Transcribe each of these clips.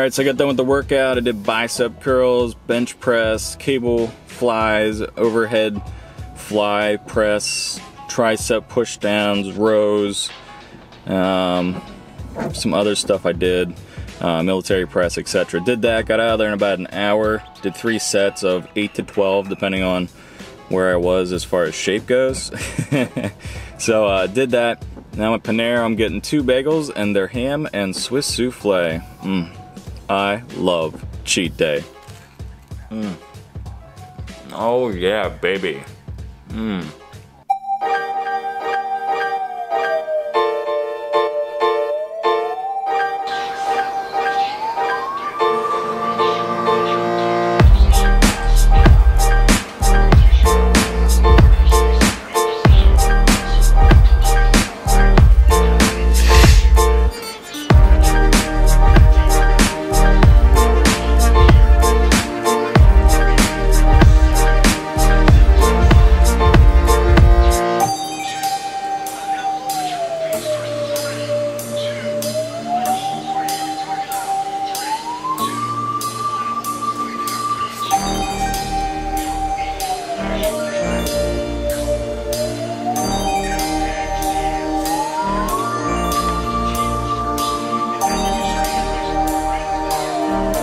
Alright, so I got done with the workout. I did bicep curls, bench press, cable flies, overhead fly press, tricep push downs, rows, some other stuff I did, military press, etc. Did that, got out of there in about an hour, did 3 sets of 8 to 12 depending on where I was as far as shape goes. So did that. Now at Panera I'm getting 2 bagels and their ham and Swiss souffle. I love cheat day. Oh yeah, baby.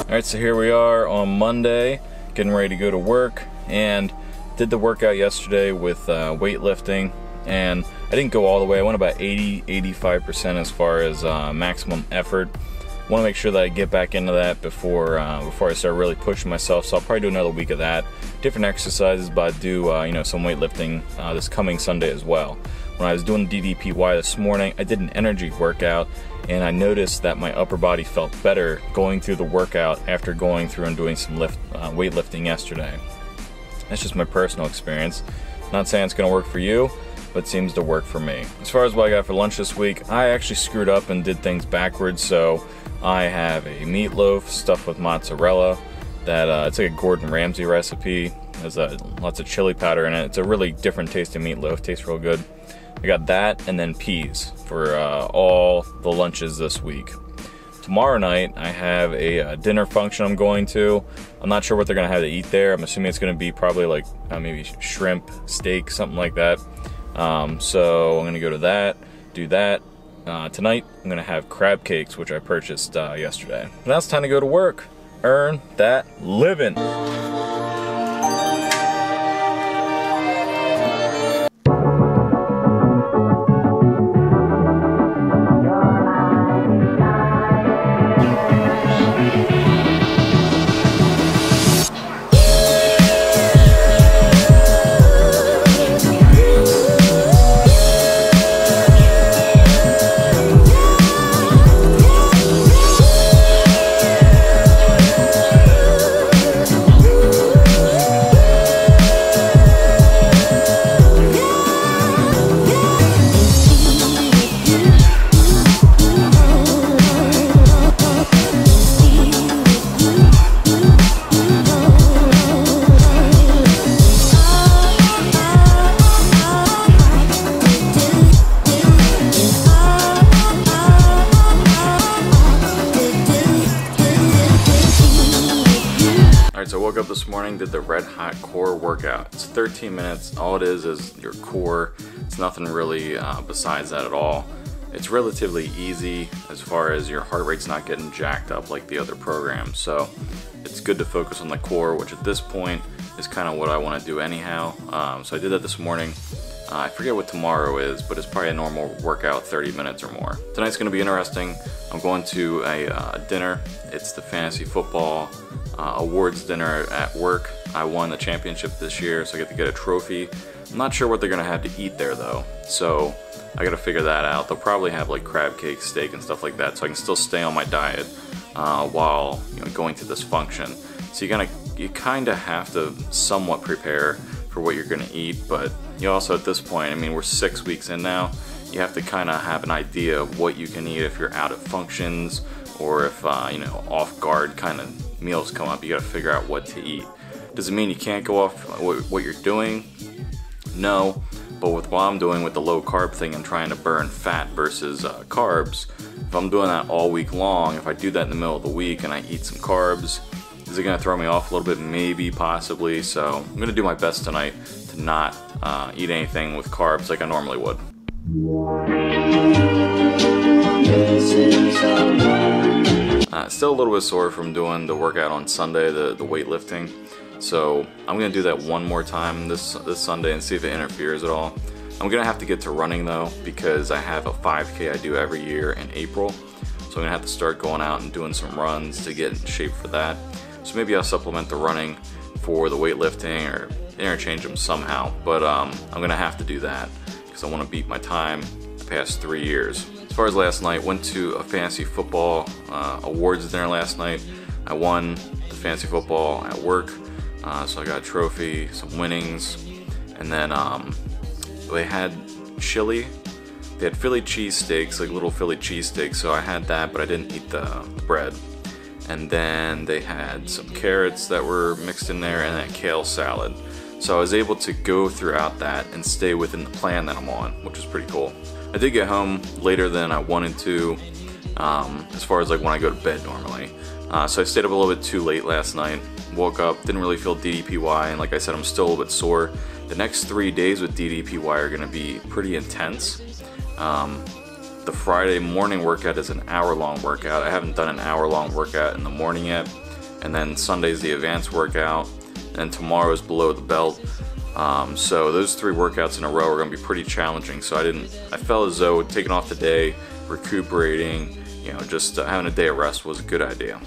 Alright, so here we are on Monday, getting ready to go to work, and did the workout yesterday with weightlifting, and I didn't go all the way. I went about 80-85% as far as maximum effort. I want to make sure that I get back into that before I start really pushing myself, so I'll probably do another week of that. Different exercises, but I do you know, some weightlifting this coming Sunday as well. When I was doing the DDPY this morning, I did an energy workout, and I noticed that my upper body felt better going through the workout after going through and doing some weightlifting yesterday. That's just my personal experience. Not saying it's going to work for you, but it seems to work for me. As far as what I got for lunch this week, I actually screwed up and did things backwards, so I have a meatloaf stuffed with mozzarella. That it's like a Gordon Ramsay recipe. There's lots of chili powder in it. It's a really different tasting meatloaf. Tastes real good. I got that and then peas for all the lunches this week. Tomorrow night I have a dinner function I'm going to. I'm not sure what they're going to have to eat there. I'm assuming it's going to be probably like maybe shrimp, steak, something like that. So I'm going to go to that, do that. Tonight I'm going to have crab cakes, which I purchased yesterday. But now it's time to go to work. Earn that living. So I woke up this morning, did the red hot core workout. It's 13 minutes. All it is your core. It's nothing really besides that at all. It's relatively easy as far as your heart rate's not getting jacked up like the other programs. So it's good to focus on the core, which at this point is kind of what I want to do anyhow. So I did that this morning. I forget what tomorrow is, but it's probably a normal workout, 30 minutes or more. Tonight's going to be interesting. I'm going to a dinner. It's the fantasy football awards dinner at work. I won the championship this year, so I get to get a trophy. I'm not sure what they're going to have to eat there though, so I got to figure that out. They'll probably have like crab cake, steak, and stuff like that, so I can still stay on my diet while going to this function. So you kind of have to somewhat prepare for what you're going to eat, but you also at this point, I mean, we're 6 weeks in now, you have to kind of have an idea of what you can eat if you're out at functions, or if off guard kind of meals come up. You got to figure out what to eat. Does it mean you can't go off what you're doing? No, but with what I'm doing with the low carb thing and trying to burn fat versus carbs, if I'm doing that all week long, if I do that in the middle of the week and I eat some carbs, is it going to throw me off a little bit? Maybe, possibly. So I'm going to do my best tonight to not eat anything with carbs like I normally would. Still a little bit sore from doing the workout on Sunday, the weightlifting. So I'm going to do that one more time this Sunday and see if it interferes at all. I'm going to have to get to running though, because I have a 5K I do every year in April. So I'm going to have to start going out and doing some runs to get in shape for that. So maybe I'll supplement the running for the weightlifting or interchange them somehow. But I'm going to have to do that because I want to beat my time the past 3 years. As far as last night, went to a fantasy football awards dinner last night. I won the fantasy football at work, so I got a trophy, some winnings, and then they had chili. They had Philly cheesesteaks, like little Philly cheesesteaks, so I had that, but I didn't eat the bread. And then they had some carrots that were mixed in there, and then a kale salad. So I was able to go throughout that and stay within the plan that I'm on, which is pretty cool. I did get home later than I wanted to, as far as like when I go to bed normally. So I stayed up a little bit too late last night. Woke up, didn't really feel DDPY, and like I said, I'm still a little bit sore. The next 3 days with DDPY are going to be pretty intense. The Friday morning workout is an hour-long workout. I haven't done an hour-long workout in the morning yet. And then Sunday's the advanced workout, and tomorrow's below the belt. So those 3 workouts in a row are going to be pretty challenging. So I felt as though taking off the day, recuperating, you know, just having a day of rest was a good idea.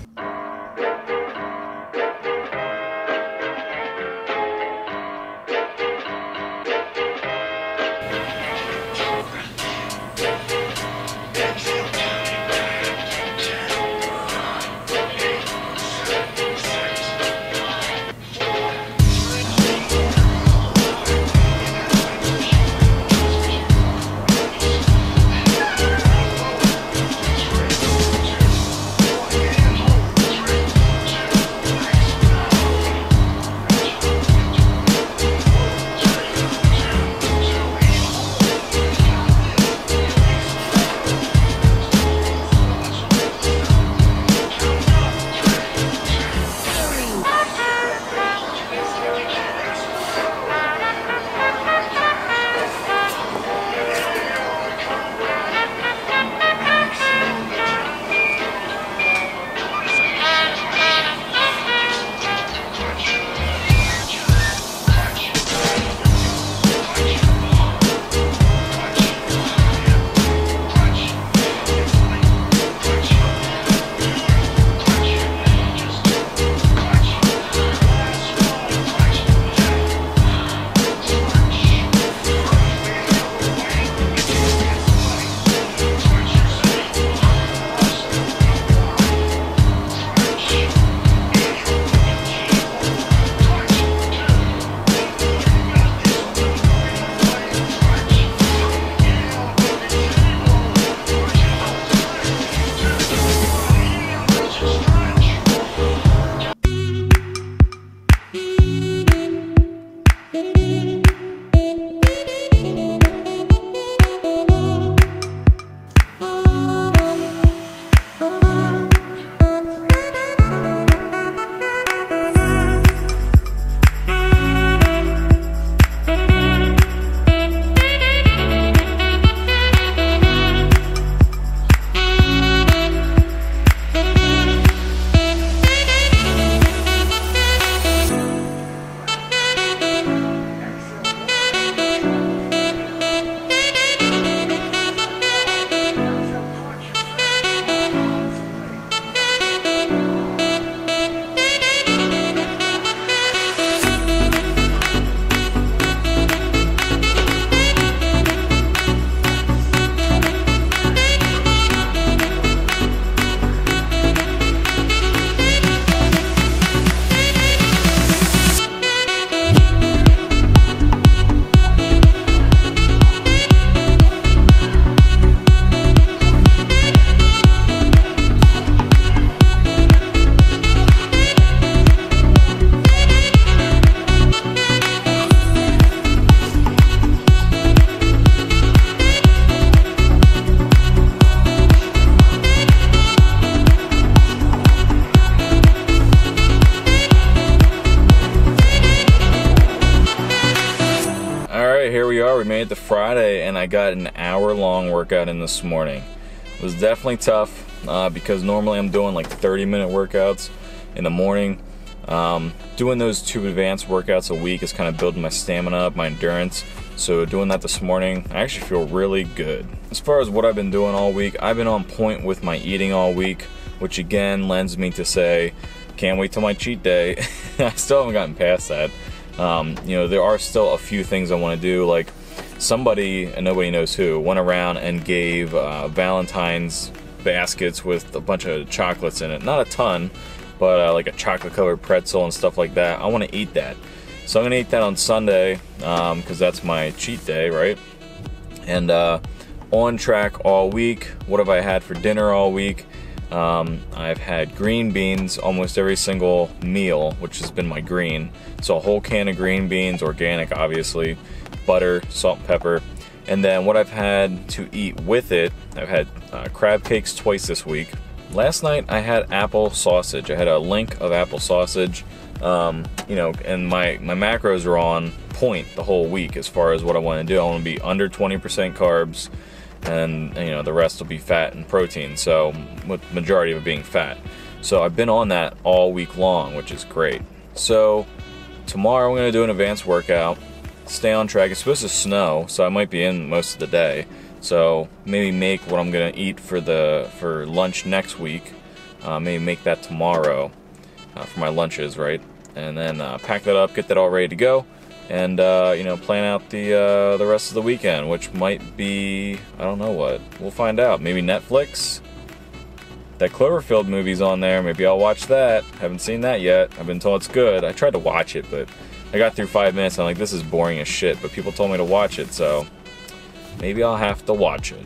are. We made it to Friday, and I got an hour-long workout in this morning. It was definitely tough because normally I'm doing like 30-minute workouts in the morning. Doing those 2 advanced workouts a week is kind of building my stamina up, my endurance. So doing that this morning, I actually feel really good. As far as what I've been doing all week, I've been on point with my eating all week, which again lends me to say, can't wait till my cheat day. I still haven't gotten past that. You know, there are still a few things I want to do, like somebody, and nobody knows who, went around and gave Valentine's baskets with a bunch of chocolates in it. Not a ton, but like a chocolate covered pretzel and stuff like that. I want to eat that. So I'm going to eat that on Sunday because that's my cheat day, right? And on track all week. What have I had for dinner all week? I've had green beans almost every single meal, which has been my green. So a whole can of green beans, organic obviously, butter, salt, and pepper. And then what I've had to eat with it, I've had crab cakes twice this week. Last night I had apple sausage. I had a link of apple sausage, you know, and my macros are on point the whole week as far as what I want to do. I want to be under 20% carbs, and you know, the rest will be fat and protein, so with the majority of it being fat. So I've been on that all week long, which is great. So tomorrow I'm going to do an advanced workout, stay on track. It's supposed to snow, so I might be in most of the day. So maybe make what I'm going to eat for lunch next week. Maybe make that tomorrow for my lunches, right? And then pack that up, get that all ready to go, and you know, plan out the rest of the weekend, which might be, I don't know what. We'll find out. Maybe Netflix. That Cloverfield movie's on there. Maybe I'll watch that. Haven't seen that yet. I've been told it's good. I tried to watch it, but I got through 5 minutes and I'm like, this is boring as shit. But people told me to watch it, so maybe I'll have to watch it.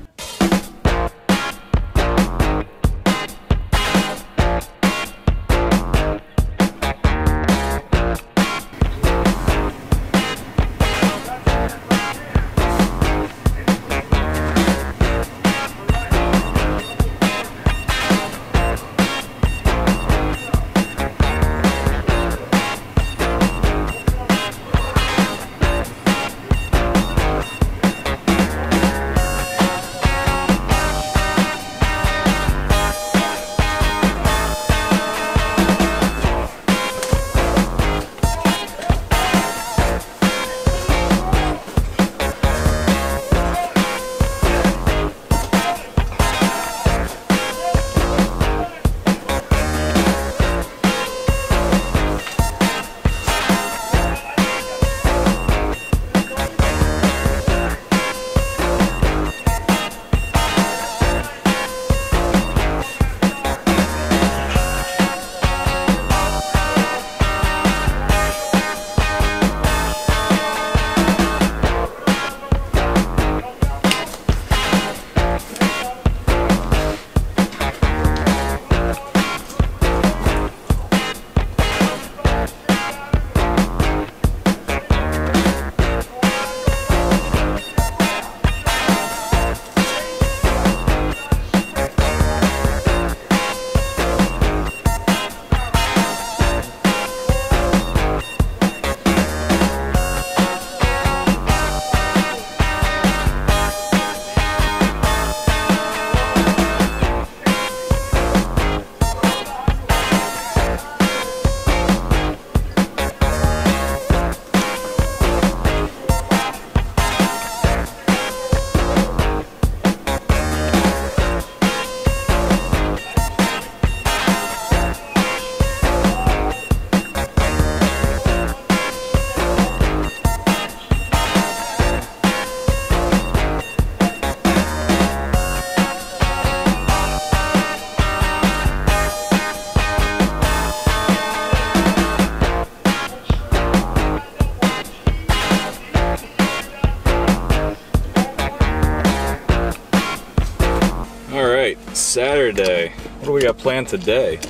Saturday. What do we got planned today?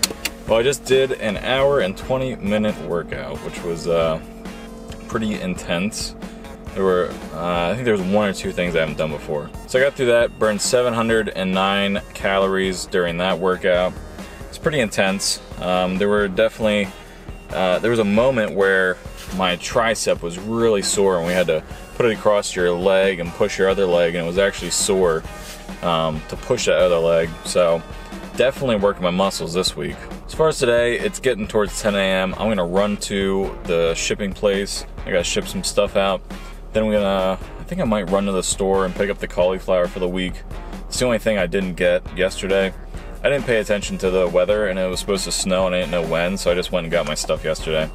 Well, I just did an hour and 20-minute workout, which was pretty intense. There were, I think there was 1 or 2 things I haven't done before. So I got through that, burned 709 calories during that workout. It's pretty intense. There were definitely, there was a moment where my tricep was really sore, and we had to put it across your leg and push your other leg, and it was actually sore to push that other leg. So definitely working my muscles this week. As far as today, it's getting towards 10 a.m. I'm gonna run to the shipping place. I gotta ship some stuff out. Then I think I might run to the store and pick up the cauliflower for the week. It's the only thing I didn't get yesterday. I didn't pay attention to the weather, and it was supposed to snow, and I didn't know when, so I just went and got my stuff yesterday.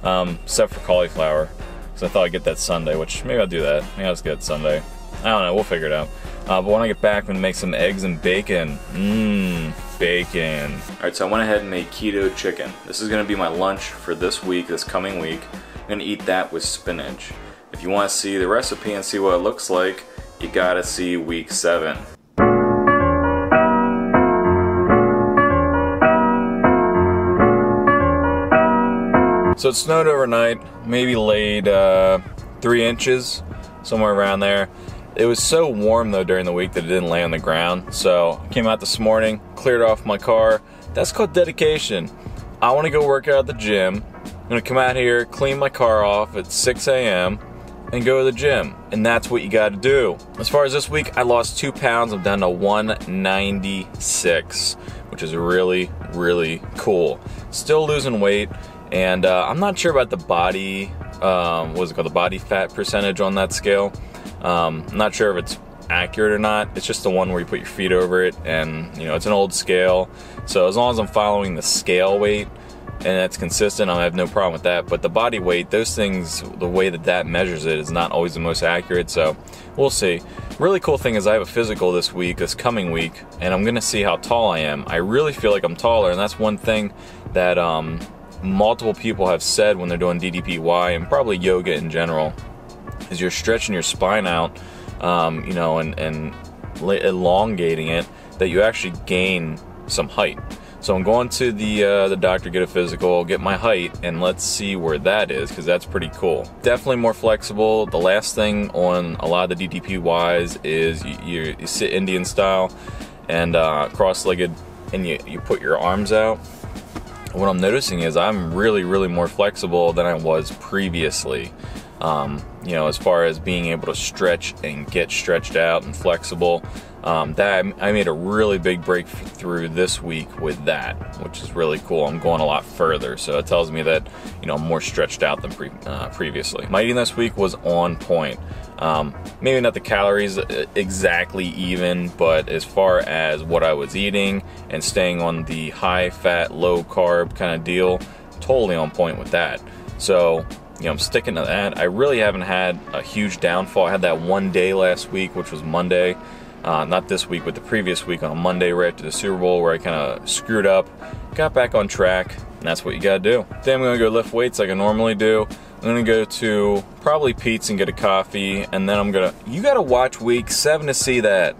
Except for cauliflower, because I thought I'd get that Sunday, which maybe I'll do that. Maybe I'll just get it Sunday. I don't know, we'll figure it out. But when I get back, I'm gonna make some eggs and bacon. Bacon. All right, so I went ahead and made keto chicken. This is gonna be my lunch for this week, this coming week. I'm gonna eat that with spinach. If you wanna see the recipe and see what it looks like, you gotta see week 7. So it snowed overnight, maybe laid 3 inches, somewhere around there. It was so warm though during the week that it didn't lay on the ground. So I came out this morning, cleared off my car. That's called dedication. I want to go work out at the gym. I'm gonna come out here, clean my car off at 6 a.m. and go to the gym. And that's what you gotta do. As far as this week, I lost 2 pounds. I'm down to 196, which is really, really cool. Still losing weight. And I'm not sure about the body, what's it called, the body fat percentage on that scale. I'm not sure if it's accurate or not. It's just the one where you put your feet over it, and you know, it's an old scale. So as long as I'm following the scale weight and that's consistent, I have no problem with that. But the body weight, those things, the way that that measures it is not always the most accurate. So we'll see. Really cool thing is I have a physical this week, this coming week, and I'm gonna see how tall I am. I really feel like I'm taller, and that's one thing that multiple people have said when they're doing DDPY and probably yoga in general, is you're stretching your spine out, you know, and elongating it, that you actually gain some height. So I'm going to the doctor, get a physical, get my height, and let's see where that is, because that's pretty cool. Definitely more flexible. The last thing on a lot of the DDPYs is you sit Indian style and cross-legged, and you put your arms out. What I'm noticing is I'm really, really more flexible than I was previously. You know, as far as being able to stretch and get stretched out and flexible. That I made a really big breakthrough this week with that, which is really cool. I'm going a lot further, so it tells me that, you know, I'm more stretched out than previously. My eating this week was on point. Maybe not the calories exactly even, but as far as what I was eating and staying on the high fat, low carb kind of deal, totally on point with that. So, you know, I'm sticking to that. I really haven't had a huge downfall. I had that one day last week, which was Monday. Not this week, but the previous week on a Monday right after the Super Bowl, where I kind of screwed up, got back on track, and that's what you gotta do. Then I'm gonna go lift weights like I normally do. I'm gonna go to probably Pete's and get a coffee, and then you gotta watch week 7 to see that.